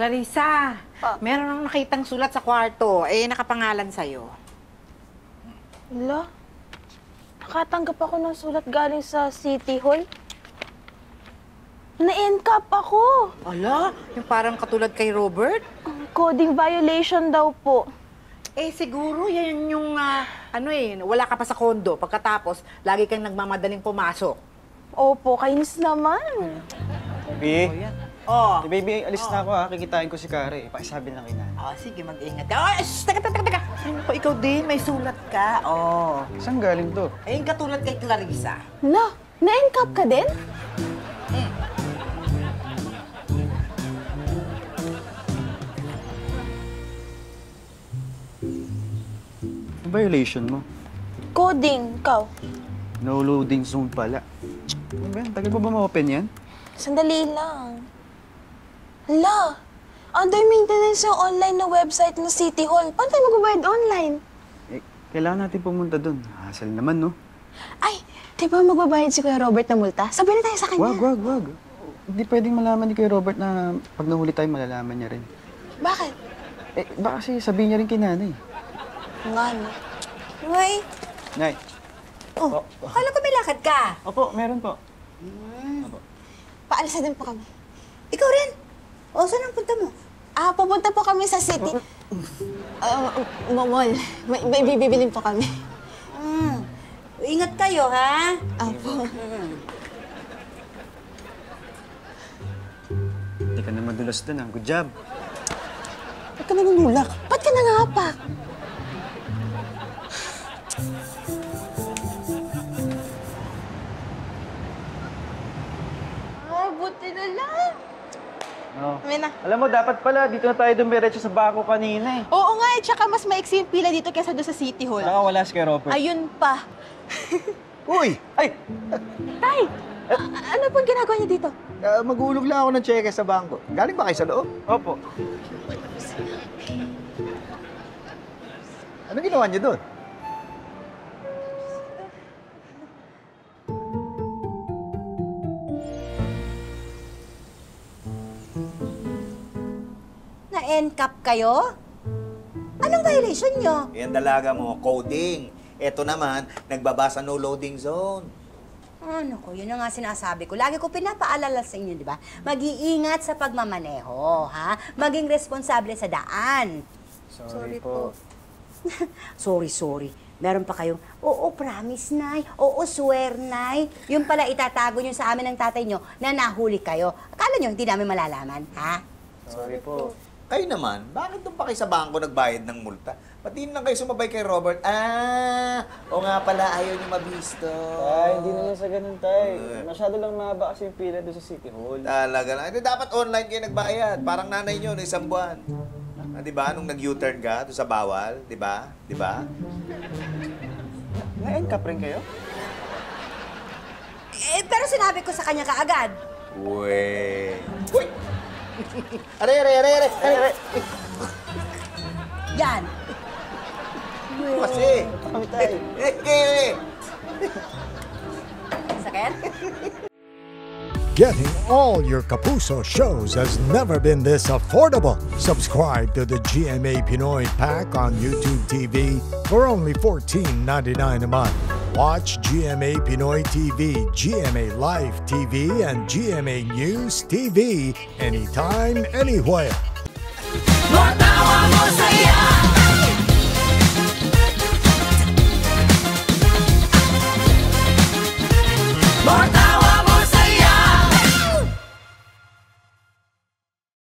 Clarissa, meron akong nakitang sulat sa kwarto. Nakapangalan sa'yo. Wala. Nakatanggap ako ng sulat galing sa City Hall. Na-NCAP ako. Ala, yung parang katulad kay Robert? Coding violation daw po. Siguro yan yung, wala ka pa sa kondo. Pagkatapos, lagi kang nagmamadaling pumasok. Opo, kainis naman. Baby, Oh. baby, alis na ako ha. Kikitain ko si Kare. Pakisabi lang kay Nanay. Sige, mag-ingat ka. Teka. Ay, naku, ikaw din, may sulat ka. Saan galing to? Yung katulad kay Clarissa. La, na-NCAP ka din? Ang violation mo? Coding, ikaw. No loading zone pala. Ano ba yan? Tagal pa ba ma-open yan? Sandali lang. La, under maintenance yung online na website ng City Hall. Paano tayo magbabayad online? Kailangan natin pumunta doon. Hassle naman, no? Ay, di ba magbabayad si Kuya Robert ng multa? Sabihin na tayo sa kanya. Wag. Hindi pwedeng malaman ni Kuya Robert na pag nahuli tayo, malalaman niya rin. Bakit? Baka kasi sabihin niya rin kay Nanay. Nga, no? Uy, Nay. akala ko may lakad ka. Opo, meron po. Paalis na din po kami. Ikaw rin. Saan ang punta mo? Pupunta po kami sa city. Mall. May bibilin po kami. Ingat kayo, ha? Apo. Hindi ka na madulas doon, ha? Good job. Ba't ka nanunulak? Ba't ka nangapak? Buti na lang. No. Amin na. Alam mo, dapat pala, dito na tayo dumiretso sa bako kanina eh. Oo nga, tsaka mas maiksi yung pila dito kaysa doon sa City Hall. Saka wala si Kuya Robert. Ayun pa. Uy! Ay! Tay! Ano pong ginagawa niyo dito? Magulog lang ako ng cheque sa bangko. Galing ba kayo sa loob? Opo. Ano ginawa niyo doon? Na-NCAP kayo? Anong violation nyo? Yan dalaga mo, coding. Ito naman, nagbabasa no loading zone. Ano ko, yun ang nga sinasabi ko. Lagi ko pinapaalala sa inyo, di ba? Mag-iingat sa pagmamaneho, ha? Maging responsable sa daan. Sorry po. Sorry. Meron pa kayong, oo, promise, Nay. Oo, swear, Nay. Yung pala itatago nyo sa amin ng tatay nyo na nahuli kayo. Akala nyo hindi namin malalaman, ha? Sorry po. Kayo naman, bakit doon pa kayo sa bangko nagbayad ng multa? Pati lang kayo sumabay kay Robert. O nga pala, ayaw niyo mabisto. Tay, hindi naman sa ganun, Tay. Masyado lang mahaba kasi yung pila doon sa City Hall. Talaga lang. Dapat online kayo nagbayad. Parang nanay niyo na isang buwan. Di ba? Nung nag-U-turn ka doon sa bawal. Di ba? Di ba? Na-NCAP rin kayo? Pero sinabi ko sa kanya kaagad. Uy! Are! Yan. Kasi! Kami, Tay. Sakit? Getting all your Kapuso shows has never been this affordable. Subscribe to the GMA Pinoy Pack on YouTube TV for only $14.99 a month. Watch GMA Pinoy TV, GMA Live TV, and GMA News TV anytime, anywhere. Matawa mo saya.